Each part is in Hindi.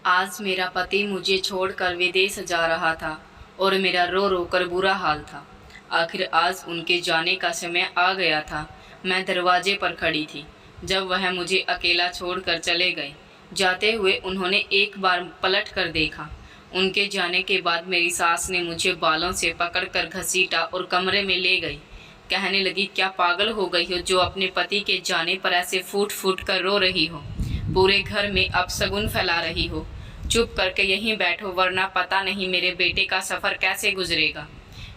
आज मेरा पति मुझे छोड़कर विदेश जा रहा था और मेरा रो रो कर बुरा हाल था। आखिर आज उनके जाने का समय आ गया था। मैं दरवाजे पर खड़ी थी जब वह मुझे अकेला छोड़कर चले गए। जाते हुए उन्होंने एक बार पलट कर देखा। उनके जाने के बाद मेरी सास ने मुझे बालों से पकड़कर घसीटा और कमरे में ले गई। कहने लगी, क्या पागल हो गई हो जो अपने पति के जाने पर ऐसे फूट फूट कर रो रही हो? पूरे घर में अपशगुन फैला रही हो। चुप करके यहीं बैठो, वरना पता नहीं मेरे बेटे का सफ़र कैसे गुजरेगा।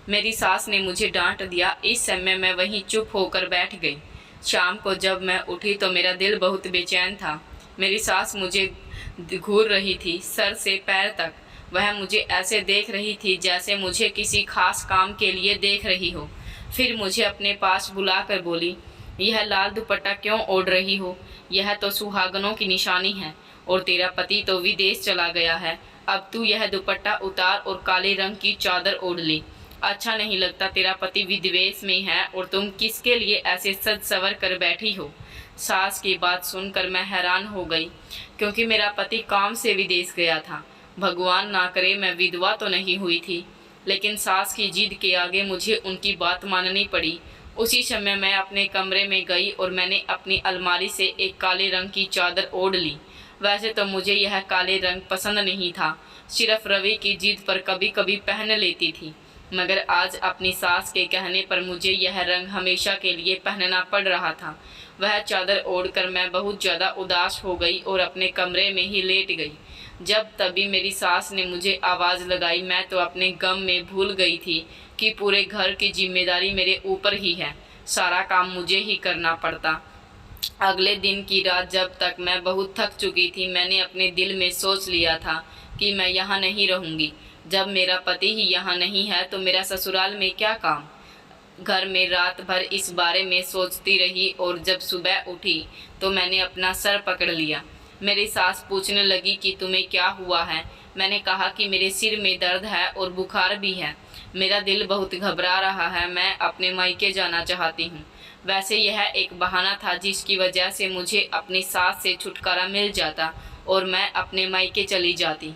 मेरी सास ने मुझे डांट दिया। इस समय मैं वहीं चुप होकर बैठ गई। शाम को जब मैं उठी तो मेरा दिल बहुत बेचैन था। मेरी सास मुझे घूर रही थी सर से पैर तक। वह मुझे ऐसे देख रही थी जैसे मुझे किसी खास काम के लिए देख रही हो। फिर मुझे अपने पास बुलाकर बोली, यह लाल दुपट्टा क्यों ओढ़ रही हो? यह तो सुहागनों की निशानी है और तेरा पति तो विदेश चला गया है। अब तू यह दुपट्टा उतार और काले रंग की चादर ओढ़ ले। अच्छा नहीं लगता, तेरा पति विदेश में है और तुम किसके लिए ऐसे सज सवर कर बैठी हो? सास की बात सुनकर मैं हैरान हो गई, क्योंकि मेरा पति काम से विदेश गया था। भगवान ना करे मैं विधवा तो नहीं हुई थी, लेकिन सास की जिद के आगे मुझे उनकी बात माननी पड़ी। उसी समय मैं अपने कमरे में गई और मैंने अपनी अलमारी से एक काले रंग की चादर ओढ़ ली। वैसे तो मुझे यह काले रंग पसंद नहीं था, सिर्फ रवि की जिद पर कभी कभी पहन लेती थी, मगर आज अपनी सास के कहने पर मुझे यह रंग हमेशा के लिए पहनना पड़ रहा था। वह चादर ओढ़कर मैं बहुत ज़्यादा उदास हो गई और अपने कमरे में ही लेट गई। जब तभी मेरी सास ने मुझे आवाज़ लगाई। मैं तो अपने गम में भूल गई थी कि पूरे घर की जिम्मेदारी मेरे ऊपर ही है, सारा काम मुझे ही करना पड़ता। अगले दिन की रात जब तक मैं बहुत थक चुकी थी, मैंने अपने दिल में सोच लिया था कि मैं यहाँ नहीं रहूँगी। जब मेरा पति ही यहाँ नहीं है तो मेरा ससुराल में क्या काम? घर में रात भर इस बारे में सोचती रही और जब सुबह उठी तो मैंने अपना सर पकड़ लिया। मेरी सास पूछने लगी कि तुम्हें क्या हुआ है? मैंने कहा कि मेरे सिर में दर्द है और बुखार भी है। मेरा दिल बहुत घबरा रहा है, मैं अपने मायके जाना चाहती हूँ। वैसे यह एक बहाना था जिसकी वजह से मुझे अपनी सास से छुटकारा मिल जाता और मैं अपने मायके चली जाती।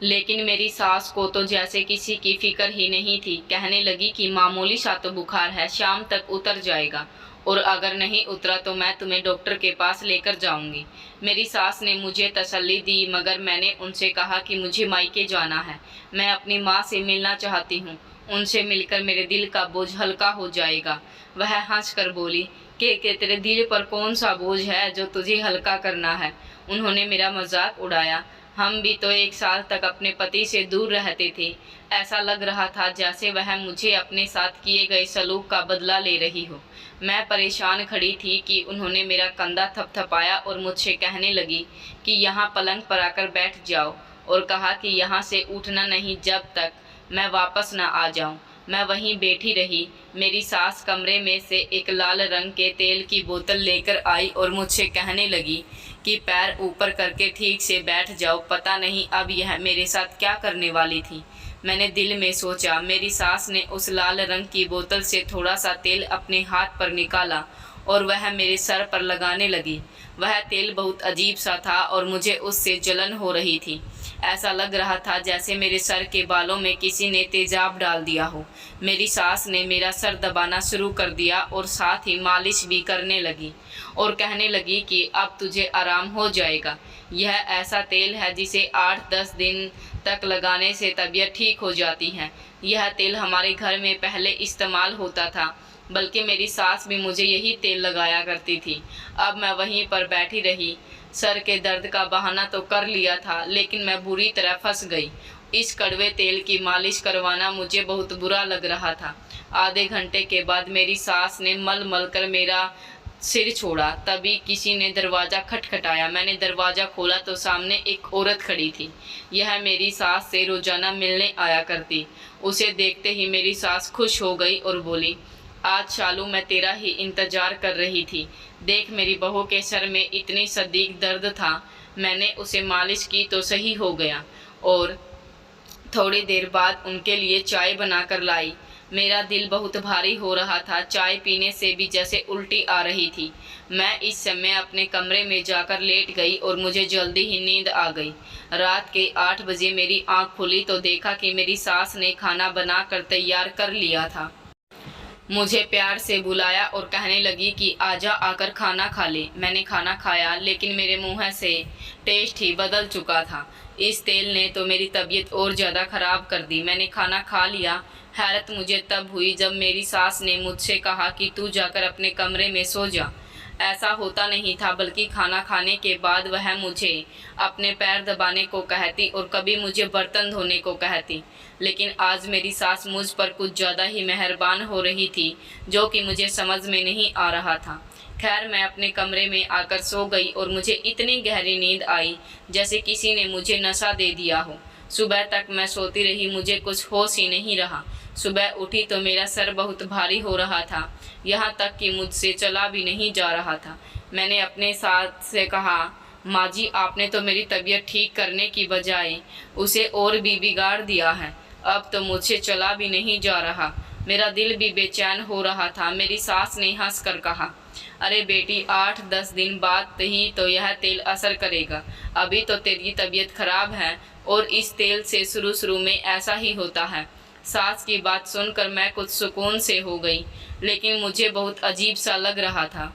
लेकिन मेरी सास को तो जैसे किसी की फिक्र ही नहीं थी। कहने लगी कि मामूली सा तो बुखार है, शाम तक उतर जाएगा, और अगर नहीं उतरा तो मैं तुम्हें डॉक्टर के पास लेकर जाऊंगी। मेरी सास ने मुझे तसल्ली दी, मगर मैंने उनसे कहा कि मुझे मायके जाना है। मैं अपनी माँ से मिलना चाहती हूँ। उनसे मिलकर मेरे दिल का बोझ हल्का हो जाएगा। वह हंस कर बोली कि तेरे दिल पर कौन सा बोझ है जो तुझे हल्का करना है? उन्होंने मेरा मजाक उड़ाया। हम भी तो 1 साल तक अपने पति से दूर रहते थे। ऐसा लग रहा था जैसे वह मुझे अपने साथ किए गए सलूक का बदला ले रही हो। मैं परेशान खड़ी थी कि उन्होंने मेरा कंधा थपथपाया और मुझसे कहने लगी कि यहाँ पलंग पर आकर बैठ जाओ, और कहा कि यहाँ से उठना नहीं जब तक मैं वापस न आ जाऊँ। मैं वहीं बैठी रही। मेरी सास कमरे में से एक लाल रंग के तेल की बोतल लेकर आई और मुझसे कहने लगी कि पैर ऊपर करके ठीक से बैठ जाओ। पता नहीं अब यह मेरे साथ क्या करने वाली थी। मैंने दिल में सोचा। मेरी सास ने उस लाल रंग की बोतल से थोड़ा सा तेल अपने हाथ पर निकाला और वह मेरे सर पर लगाने लगी। वह तेल बहुत अजीब सा था और मुझे उससे जलन हो रही थी। ऐसा लग रहा था जैसे मेरे सर के बालों में किसी ने तेजाब डाल दिया हो। मेरी सास ने मेरा सर दबाना शुरू कर दिया और साथ ही मालिश भी करने लगी और कहने लगी कि अब तुझे आराम हो जाएगा। यह ऐसा तेल है जिसे 8-10 दिन तक लगाने से तबीयत ठीक हो जाती है। यह तेल हमारे घर में पहले इस्तेमाल होता था, बल्कि मेरी सास भी मुझे यही तेल लगाया करती थी। अब मैं वहीं पर बैठी रही। सर के दर्द का बहाना तो कर लिया था, लेकिन मैं बुरी तरह फंस गई। इस कड़वे तेल की मालिश करवाना मुझे बहुत बुरा लग रहा था। आधे घंटे के बाद मेरी सास ने मल मल कर मेरा सिर छोड़ा। तभी किसी ने दरवाज़ा खटखटाया। मैंने दरवाज़ा खोला तो सामने एक औरत खड़ी थी। यह मेरी सास से रोज़ाना मिलने आया करती। उसे देखते ही मेरी सास खुश हो गई और बोली, आज शालू मैं तेरा ही इंतजार कर रही थी। देख, मेरी बहू के सर में इतनी शदीद दर्द था, मैंने उसे मालिश की तो सही हो गया। और थोड़ी देर बाद उनके लिए चाय बनाकर लाई। मेरा दिल बहुत भारी हो रहा था, चाय पीने से भी जैसे उल्टी आ रही थी। मैं इस समय अपने कमरे में जाकर लेट गई और मुझे जल्दी ही नींद आ गई। रात के 8 बजे मेरी आँख खुली तो देखा कि मेरी सास ने खाना बनाकर तैयार कर लिया था। मुझे प्यार से बुलाया और कहने लगी कि आजा, आकर खाना खा ले। मैंने खाना खाया, लेकिन मेरे मुँह से टेस्ट ही बदल चुका था। इस तेल ने तो मेरी तबीयत और ज़्यादा ख़राब कर दी। मैंने खाना खा लिया। हैरत मुझे तब हुई जब मेरी सास ने मुझसे कहा कि तू जाकर अपने कमरे में सो जा। ऐसा होता नहीं था, बल्कि खाना खाने के बाद वह मुझे अपने पैर दबाने को कहती और कभी मुझे बर्तन धोने को कहती। लेकिन आज मेरी सास मुझ पर कुछ ज़्यादा ही मेहरबान हो रही थी, जो कि मुझे समझ में नहीं आ रहा था। खैर, मैं अपने कमरे में आकर सो गई और मुझे इतनी गहरी नींद आई जैसे किसी ने मुझे नशा दे दिया हो। सुबह तक मैं सोती रही, मुझे कुछ होश ही नहीं रहा। सुबह उठी तो मेरा सर बहुत भारी हो रहा था, यहाँ तक कि मुझसे चला भी नहीं जा रहा था। मैंने अपने सास से कहा, माँ जी, आपने तो मेरी तबीयत ठीक करने की बजाय उसे और भी बिगाड़ दिया है। अब तो मुझसे चला भी नहीं जा रहा। मेरा दिल भी बेचैन हो रहा था। मेरी सास ने हंसकर कहा, अरे बेटी, 8-10 दिन बाद ही तो यह तेल असर करेगा। अभी तो तेरी तबीयत खराब है और इस तेल से शुरू में ऐसा ही होता है। सास की बात सुनकर मैं कुछ सुकून से हो गई, लेकिन मुझे बहुत अजीब सा लग रहा था।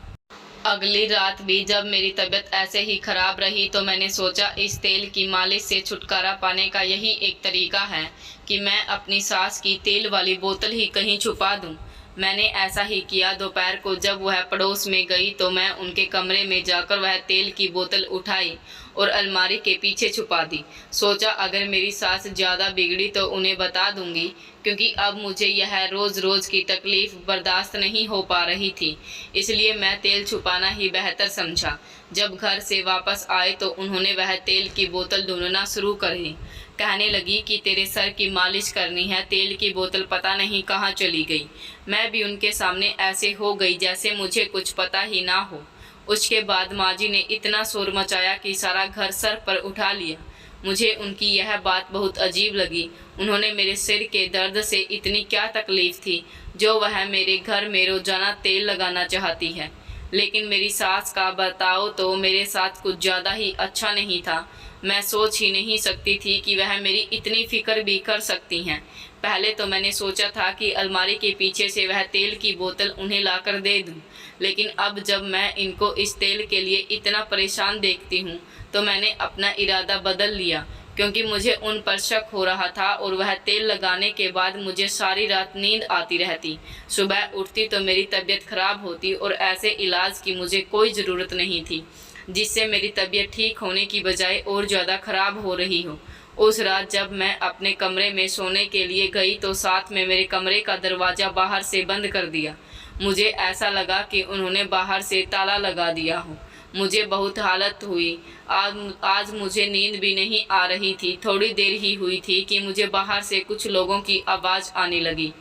अगली रात भी जब मेरी तबीयत ऐसे ही खराब रही तो मैंने सोचा इस तेल की मालिश से छुटकारा पाने का यही एक तरीका है कि मैं अपनी सास की तेल वाली बोतल ही कहीं छुपा दूं। मैंने ऐसा ही किया। दोपहर को जब वह पड़ोस में गई तो मैं उनके कमरे में जाकर वह तेल की बोतल उठाई और अलमारी के पीछे छुपा दी। सोचा अगर मेरी सास ज़्यादा बिगड़ी तो उन्हें बता दूंगी, क्योंकि अब मुझे यह रोज़ रोज़ की तकलीफ़ बर्दाश्त नहीं हो पा रही थी। इसलिए मैं तेल छुपाना ही बेहतर समझा। जब घर से वापस आए तो उन्होंने वह तेल की बोतल ढूंढना शुरू कर दी। कहने लगी कि तेरे सर की मालिश करनी है, तेल की बोतल पता नहीं कहाँ चली गई। मैं भी उनके सामने ऐसे हो गई जैसे मुझे कुछ पता ही ना हो। उसके बाद माँ जी ने इतना शोर मचाया कि सारा घर सर पर उठा लिया। मुझे उनकी यह बात बहुत अजीब लगी। उन्होंने मेरे सिर के दर्द से इतनी क्या तकलीफ़ थी जो वह मेरे घर में रोज़ाना तेल लगाना चाहती है। लेकिन मेरी सास का बर्ताव तो मेरे साथ कुछ ज़्यादा ही अच्छा नहीं था। मैं सोच ही नहीं सकती थी कि वह मेरी इतनी फ़िक्र भी कर सकती हैं। पहले तो मैंने सोचा था कि अलमारी के पीछे से वह तेल की बोतल उन्हें लाकर दे दूं, लेकिन अब जब मैं इनको इस तेल के लिए इतना परेशान देखती हूँ तो मैंने अपना इरादा बदल लिया, क्योंकि मुझे उन पर शक हो रहा था और वह तेल लगाने के बाद मुझे सारी रात नींद आती रहती। सुबह उठती तो मेरी तबीयत खराब होती और ऐसे इलाज की मुझे कोई ज़रूरत नहीं थी, जिससे मेरी तबीयत ठीक होने की बजाय और ज़्यादा ख़राब हो रही हो। उस रात जब मैं अपने कमरे में सोने के लिए गई तो साथ में मेरे कमरे का दरवाज़ा बाहर से बंद कर दिया। मुझे ऐसा लगा कि उन्होंने बाहर से ताला लगा दिया हो। मुझे बहुत हालत हुई। आज मुझे नींद भी नहीं आ रही थी। थोड़ी देर ही हुई थी कि मुझे बाहर से कुछ लोगों की आवाज़ आने लगी।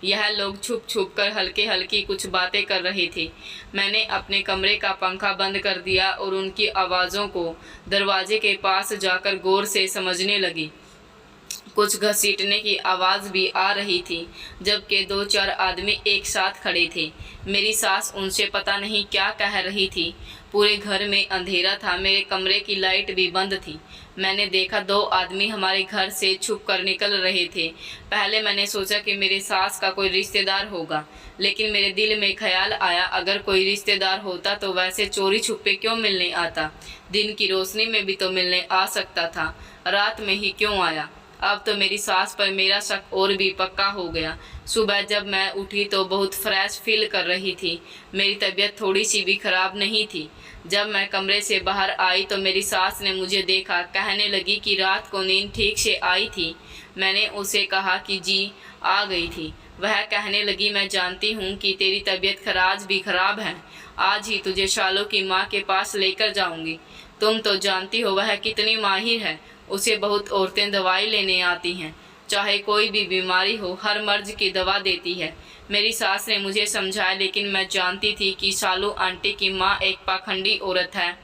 यह लोग छुप छुप कर हल्की हल्की कुछ बातें कर रहे थे। मैंने अपने कमरे का पंखा बंद कर दिया और उनकी आवाज़ों को दरवाजे के पास जाकर गौर से समझने लगी। कुछ घसीटने की आवाज़ भी आ रही थी, जबकि 2-4 आदमी एक साथ खड़े थे। मेरी सास उनसे पता नहीं क्या कह रही थी। पूरे घर में अंधेरा था, मेरे कमरे की लाइट भी बंद थी। मैंने देखा 2 आदमी हमारे घर से छुप कर निकल रहे थे। पहले मैंने सोचा कि मेरे सास का कोई रिश्तेदार होगा, लेकिन मेरे दिल में ख्याल आया अगर कोई रिश्तेदार होता तो वैसे चोरी छुपे क्यों मिलने आता। दिन की रोशनी में भी तो मिलने आ सकता था, रात में ही क्यों आया। अब तो मेरी सास पर मेरा शक और भी पक्का हो गया। सुबह जब मैं उठी तो बहुत फ्रेश फील कर रही थी। मेरी तबीयत थोड़ी सी भी खराब नहीं थी। जब मैं कमरे से बाहर आई तो मेरी सास ने मुझे देखा। कहने लगी कि रात को नींद ठीक से आई थी। मैंने उसे कहा कि जी, आ गई थी। वह कहने लगी, मैं जानती हूँ कि तेरी तबीयत आज भी खराब है। आज ही तुझे शालू की माँ के पास लेकर जाऊँगी। तुम तो जानती हो वह कितनी माहिर है। उसे बहुत औरतें दवाई लेने आती हैं, चाहे कोई भी बीमारी हो, हर मर्ज की दवा देती है। मेरी सास ने मुझे समझाया, लेकिन मैं जानती थी कि शालू आंटी की माँ एक पाखंडी औरत है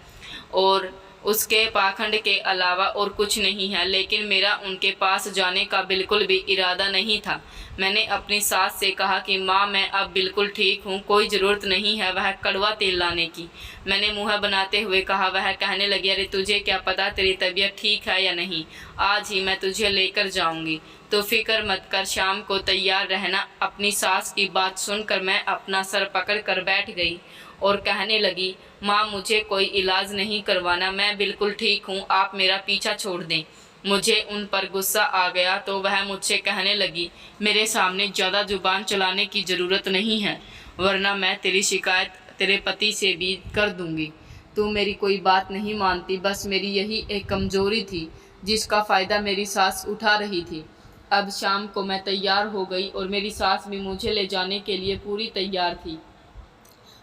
और उसके पाखंड के अलावा और कुछ नहीं है, लेकिन मेरा उनके पास जाने का बिल्कुल भी इरादा नहीं था। मैंने अपनी सास से कहा कि माँ, मैं अब बिल्कुल ठीक हूँ, कोई ज़रूरत नहीं है वह कड़वा तेल लाने की। मैंने मुँह बनाते हुए कहा। वह कहने लगी, अरे तुझे क्या पता तेरी तबीयत ठीक है या नहीं, आज ही मैं तुझे लेकर जाऊँगी, तो फिक्र मत कर, शाम को तैयार रहना। अपनी सास की बात सुनकर मैं अपना सर पकड़ कर बैठ गई और कहने लगी, माँ मुझे कोई इलाज नहीं करवाना, मैं बिल्कुल ठीक हूँ, आप मेरा पीछा छोड़ दें। मुझे उन पर गुस्सा आ गया तो वह मुझसे कहने लगी, मेरे सामने ज़्यादा जुबान चलाने की ज़रूरत नहीं है, वरना मैं तेरी शिकायत तेरे पति से भी कर दूँगी। तू मेरी कोई बात नहीं मानती, बस मेरी यही एक कमज़ोरी थी जिसका फ़ायदा मेरी सास उठा रही थी। अब शाम को मैं तैयार हो गई और मेरी सास भी मुझे ले जाने के लिए पूरी तैयार थी।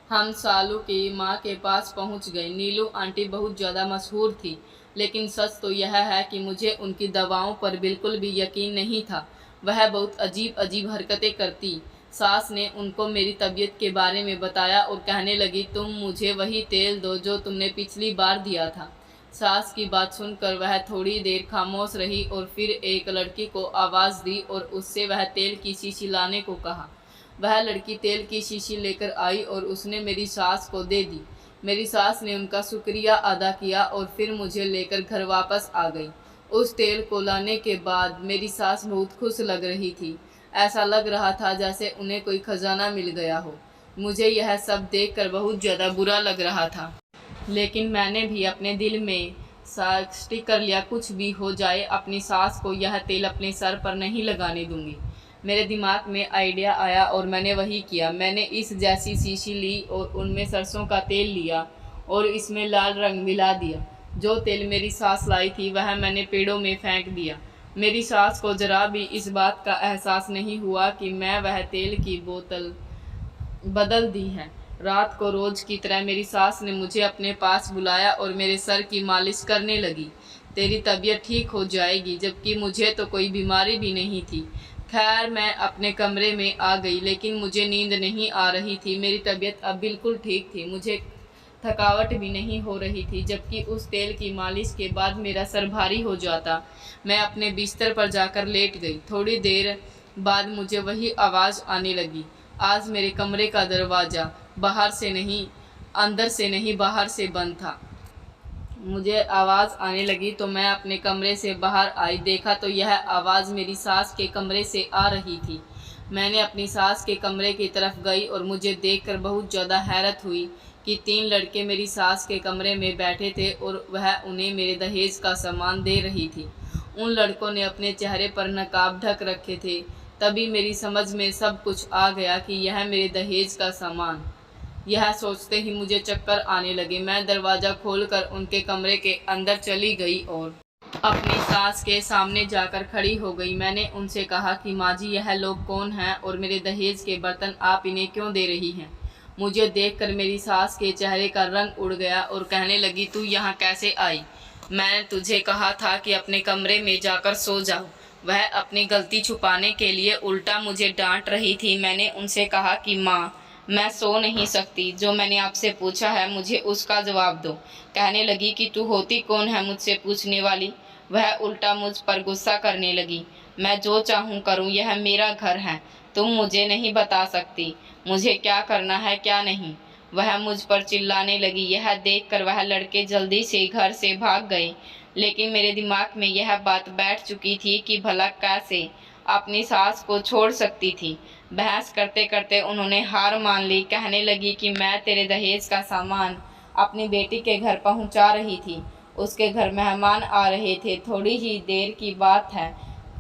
हम सालू की माँ के पास पहुँच गए। नीलू आंटी बहुत ज़्यादा मशहूर थी, लेकिन सच तो यह है कि मुझे उनकी दवाओं पर बिल्कुल भी यकीन नहीं था। वह बहुत अजीब अजीब हरकतें करती। सास ने उनको मेरी तबीयत के बारे में बताया और कहने लगी, तुम मुझे वही तेल दो जो तुमने पिछली बार दिया था। सास की बात सुनकर वह थोड़ी देर खामोश रही और फिर एक लड़की को आवाज़ दी और उससे वह तेल की शीशी लाने को कहा। वह लड़की तेल की शीशी लेकर आई और उसने मेरी सास को दे दी। मेरी सास ने उनका शुक्रिया अदा किया और फिर मुझे लेकर घर वापस आ गई। उस तेल को लाने के बाद मेरी सास बहुत खुश लग रही थी। ऐसा लग रहा था जैसे उन्हें कोई खजाना मिल गया हो। मुझे यह सब देखकर बहुत ज़्यादा बुरा लग रहा था, लेकिन मैंने भी अपने दिल में स्टिक कर लिया, कुछ भी हो जाए अपनी सास को यह तेल अपने सर पर नहीं लगाने दूंगी। मेरे दिमाग में आइडिया आया और मैंने वही किया। मैंने इस जैसी शीशी ली और उनमें सरसों का तेल लिया और इसमें लाल रंग मिला दिया। जो तेल मेरी सास लाई थी वह मैंने पेड़ों में फेंक दिया। मेरी सास को जरा भी इस बात का एहसास नहीं हुआ कि मैं वह तेल की बोतल बदल दी है। रात को रोज़ की तरह मेरी सास ने मुझे अपने पास बुलाया और मेरे सर की मालिश करने लगी। तेरी तबीयत ठीक हो जाएगी, जबकि मुझे तो कोई बीमारी भी नहीं थी। खैर मैं अपने कमरे में आ गई, लेकिन मुझे नींद नहीं आ रही थी। मेरी तबीयत अब बिल्कुल ठीक थी, मुझे थकावट भी नहीं हो रही थी, जबकि उस तेल की मालिश के बाद मेरा सर भारी हो जाता। मैं अपने बिस्तर पर जाकर लेट गई। थोड़ी देर बाद मुझे वही आवाज़ आने लगी। आज मेरे कमरे का दरवाज़ा अंदर से नहीं बाहर से बंद था। मुझे आवाज़ आने लगी तो मैं अपने कमरे से बाहर आई। देखा तो यह आवाज़ मेरी सास के कमरे से आ रही थी। मैंने अपनी सास के कमरे की तरफ गई और मुझे देखकर बहुत ज़्यादा हैरत हुई कि 3 लड़के मेरी सास के कमरे में बैठे थे और वह उन्हें मेरे दहेज का सामान दे रही थी। उन लड़कों ने अपने चेहरे पर नकाब ढक रखे थे। तभी मेरी समझ में सब कुछ आ गया कि यह मेरे दहेज का सामान। यह सोचते ही मुझे चक्कर आने लगे। मैं दरवाज़ा खोलकर उनके कमरे के अंदर चली गई और अपनी सास के सामने जाकर खड़ी हो गई। मैंने उनसे कहा कि माँ जी, यह लोग कौन हैं और मेरे दहेज के बर्तन आप इन्हें क्यों दे रही हैं? मुझे देखकर मेरी सास के चेहरे का रंग उड़ गया और कहने लगी, तू यहाँ कैसे आई? मैं तुझे कहा था कि अपने कमरे में जाकर सो जाओ। वह अपनी गलती छुपाने के लिए उल्टा मुझे डांट रही थी। मैंने उनसे कहा कि माँ, मैं सो नहीं सकती, जो मैंने आपसे पूछा है मुझे उसका जवाब दो। कहने लगी कि तू होती कौन है मुझसे पूछने वाली? वह उल्टा मुझ पर गुस्सा करने लगी। मैं जो चाहूँ करूँ, यह मेरा घर है, तुम मुझे नहीं बता सकती मुझे क्या करना है क्या नहीं। वह मुझ पर चिल्लाने लगी। यह देखकर वह लड़के जल्दी से घर से भाग गए, लेकिन मेरे दिमाग में यह बात बैठ चुकी थी कि भला कैसे अपनी सास को छोड़ सकती थी। बहस करते करते उन्होंने हार मान ली। कहने लगी कि मैं तेरे दहेज का सामान अपनी बेटी के घर पहुंचा रही थी। उसके घर मेहमान आ रहे थे, थोड़ी ही देर की बात है,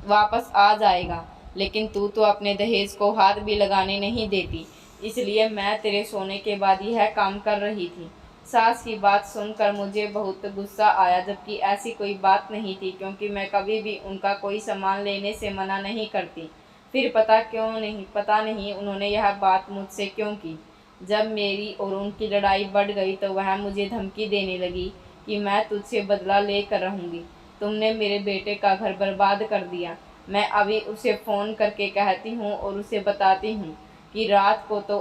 वापस आ जाएगा, लेकिन तू तो अपने दहेज को हाथ भी लगाने नहीं देती, इसलिए मैं तेरे सोने के बाद यह काम कर रही थी। सास की बात सुनकर मुझे बहुत गुस्सा आया, जबकि ऐसी कोई बात नहीं थी, क्योंकि मैं कभी भी उनका कोई सामान लेने से मना नहीं करती। फिर पता नहीं उन्होंने यह बात मुझसे क्यों की। जब मेरी और उनकी लड़ाई बढ़ गई तो वह मुझे धमकी देने लगी कि मैं तुझसे बदला लेकर रहूँगी। तुमने मेरे बेटे का घर बर्बाद कर दिया। मैं अभी उसे फ़ोन करके कहती हूँ और उसे बताती हूँ कि रात को तो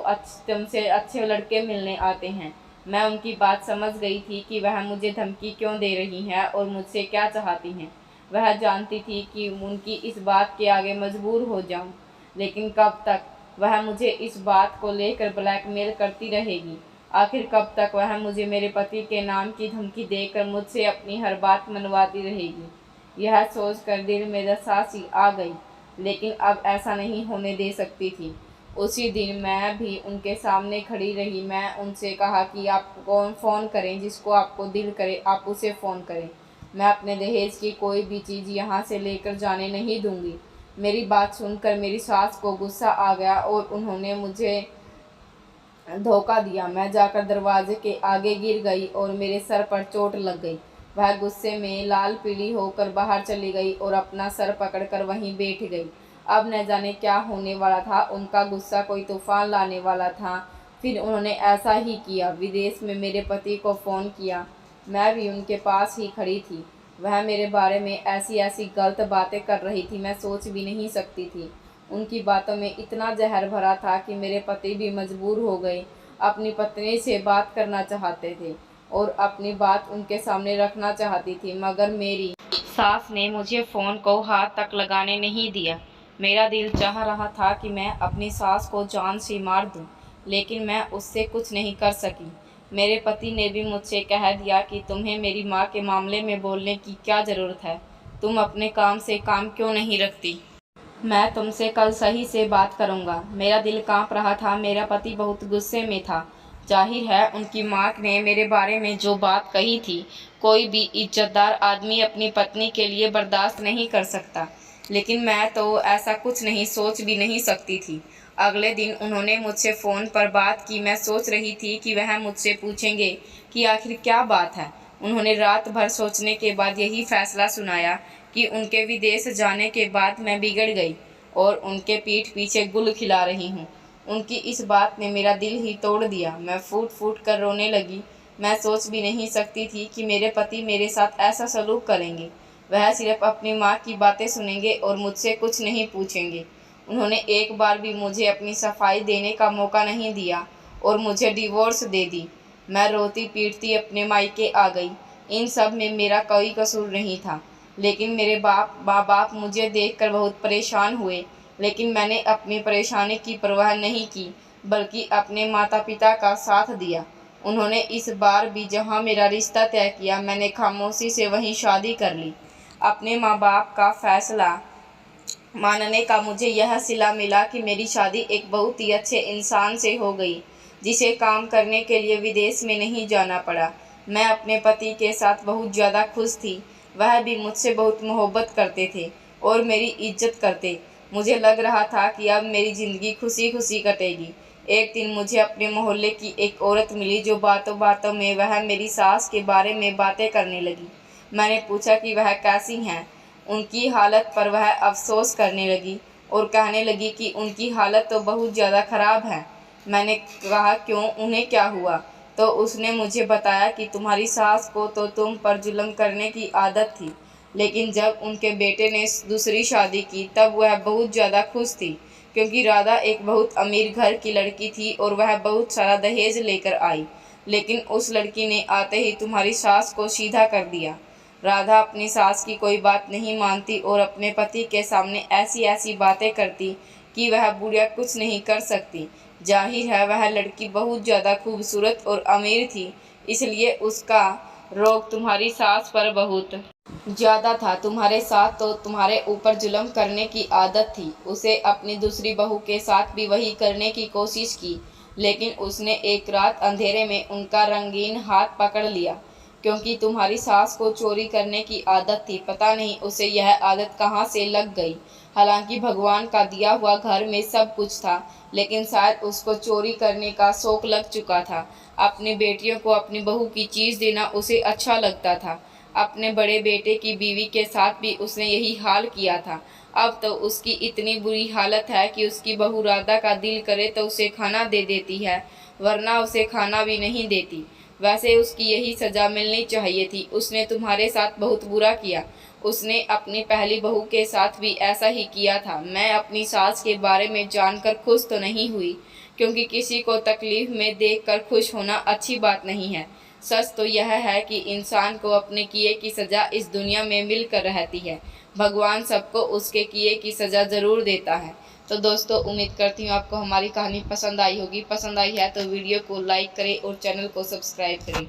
तुमसे अच्छे लड़के मिलने आते हैं। मैं उनकी बात समझ गई थी कि वह मुझे धमकी क्यों दे रही हैं और मुझसे क्या चाहती हैं। वह जानती थी कि उनकी इस बात के आगे मजबूर हो जाऊं, लेकिन कब तक वह मुझे इस बात को लेकर ब्लैकमेल करती रहेगी। आखिर कब तक वह मुझे मेरे पति के नाम की धमकी देकर मुझसे अपनी हर बात मनवाती रहेगी। यह सोचकर दिल में रसासी आ गई, लेकिन अब ऐसा नहीं होने दे सकती थी। उसी दिन मैं भी उनके सामने खड़ी रही। मैं उनसे कहा कि आप कौन फ़ोन करें, जिसको आपको दिल करे आप उसे फ़ोन करें। मैं अपने दहेज की कोई भी चीज़ यहाँ से लेकर जाने नहीं दूंगी। मेरी बात सुनकर मेरी सास को गुस्सा आ गया और उन्होंने मुझे धोखा दिया। मैं जाकर दरवाजे के आगे गिर गई और मेरे सर पर चोट लग गई। वह गुस्से में लाल पीली होकर बाहर चली गई और अपना सर पकड़कर वहीं बैठ गई। अब न जाने क्या होने वाला था। उनका गुस्सा कोई तूफान लाने वाला था। फिर उन्होंने ऐसा ही किया। विदेश में मेरे पति को फ़ोन किया। मैं भी उनके पास ही खड़ी थी। वह मेरे बारे में ऐसी ऐसी गलत बातें कर रही थी, मैं सोच भी नहीं सकती थी। उनकी बातों में इतना जहर भरा था कि मेरे पति भी मजबूर हो गए। अपनी पत्नी से बात करना चाहते थे और अपनी बात उनके सामने रखना चाहती थी, मगर मेरी सास ने मुझे फ़ोन को हाथ तक लगाने नहीं दिया। मेरा दिल चाह रहा था कि मैं अपनी सास को जान से मार दूं, लेकिन मैं उससे कुछ नहीं कर सकी। मेरे पति ने भी मुझसे कह दिया कि तुम्हें मेरी माँ के मामले में बोलने की क्या ज़रूरत है, तुम अपने काम से काम क्यों नहीं रखती। मैं तुमसे कल सही से बात करूंगा। मेरा दिल कांप रहा था। मेरा पति बहुत गुस्से में था। जाहिर है उनकी माँ ने मेरे बारे में जो बात कही थी, कोई भी इज्जतदार आदमी अपनी पत्नी के लिए बर्दाश्त नहीं कर सकता, लेकिन मैं तो ऐसा कुछ नहीं सोच भी नहीं सकती थी। अगले दिन उन्होंने मुझसे फ़ोन पर बात की। मैं सोच रही थी कि वह मुझसे पूछेंगे कि आखिर क्या बात है। उन्होंने रात भर सोचने के बाद यही फैसला सुनाया कि उनके विदेश जाने के बाद मैं बिगड़ गई और उनके पीठ पीछे गुल खिला रही हूँ। उनकी इस बात ने मेरा दिल ही तोड़ दिया। मैं फूट फूट कर रोने लगी। मैं सोच भी नहीं सकती थी कि मेरे पति मेरे साथ ऐसा सलूक करेंगे। वह सिर्फ अपनी माँ की बातें सुनेंगे और मुझसे कुछ नहीं पूछेंगे। उन्होंने एक बार भी मुझे अपनी सफाई देने का मौका नहीं दिया और मुझे डिवोर्स दे दी। मैं रोती पीटती अपने मायके आ गई। इन सब में मेरा कोई कसूर नहीं था, लेकिन मेरे माँ बाप मुझे देखकर बहुत परेशान हुए। लेकिन मैंने अपनी परेशानी की परवाह नहीं की, बल्कि अपने माता पिता का साथ दिया। उन्होंने इस बार भी जहाँ मेरा रिश्ता तय किया, मैंने खामोशी से वहीं शादी कर ली। अपने माँ बाप का फैसला मानने का मुझे यह सिला मिला कि मेरी शादी एक बहुत ही अच्छे इंसान से हो गई, जिसे काम करने के लिए विदेश में नहीं जाना पड़ा। मैं अपने पति के साथ बहुत ज़्यादा खुश थी। वह भी मुझसे बहुत मोहब्बत करते थे और मेरी इज्जत करते। मुझे लग रहा था कि अब मेरी ज़िंदगी खुशी खुशी कटेगी। एक दिन मुझे अपने मोहल्ले की एक औरत मिली, जो बातों बातों में वह मेरी सास के बारे में बातें करने लगी। मैंने पूछा कि वह कैसी हैं। उनकी हालत पर वह अफसोस करने लगी और कहने लगी कि उनकी हालत तो बहुत ज़्यादा ख़राब है। मैंने कहा क्यों, उन्हें क्या हुआ? तो उसने मुझे बताया कि तुम्हारी सास को तो तुम पर जुल्म करने की आदत थी, लेकिन जब उनके बेटे ने दूसरी शादी की तब वह बहुत ज़्यादा खुश थी, क्योंकि राधा एक बहुत अमीर घर की लड़की थी और वह बहुत सारा दहेज लेकर आई। लेकिन उस लड़की ने आते ही तुम्हारी सास को सीधा कर दिया। राधा अपनी सास की कोई बात नहीं मानती और अपने पति के सामने ऐसी ऐसी बातें करती कि वह बुढ़िया कुछ नहीं कर सकती। जाहिर है वह लड़की बहुत ज़्यादा खूबसूरत और अमीर थी, इसलिए उसका रोग तुम्हारी सास पर बहुत ज़्यादा था। तुम्हारे साथ तो तुम्हारे ऊपर जुल्म करने की आदत थी। उसे अपनी दूसरी बहू के साथ भी वही करने की कोशिश की, लेकिन उसने एक रात अंधेरे में उनका रंगीन हाथ पकड़ लिया। क्योंकि तुम्हारी सास को चोरी करने की आदत थी, पता नहीं उसे यह आदत कहाँ से लग गई। हालांकि भगवान का दिया हुआ घर में सब कुछ था, लेकिन शायद उसको चोरी करने का शौक लग चुका था। अपनी बेटियों को अपनी बहू की चीज़ देना उसे अच्छा लगता था। अपने बड़े बेटे की बीवी के साथ भी उसने यही हाल किया था। अब तो उसकी इतनी बुरी हालत है कि उसकी बहू राधा का दिल करे तो उसे खाना दे देती है, वरना उसे खाना भी नहीं देती। वैसे उसकी यही सज़ा मिलनी चाहिए थी। उसने तुम्हारे साथ बहुत बुरा किया। उसने अपनी पहली बहू के साथ भी ऐसा ही किया था। मैं अपनी सास के बारे में जानकर खुश तो नहीं हुई, क्योंकि किसी को तकलीफ़ में देखकर खुश होना अच्छी बात नहीं है। सच तो यह है कि इंसान को अपने किए की सज़ा इस दुनिया में मिलकर रहती है। भगवान सबको उसके किए की सज़ा ज़रूर देता है। तो दोस्तों, उम्मीद करती हूँ आपको हमारी कहानी पसंद आई होगी। पसंद आई है तो वीडियो को लाइक करें और चैनल को सब्सक्राइब करें।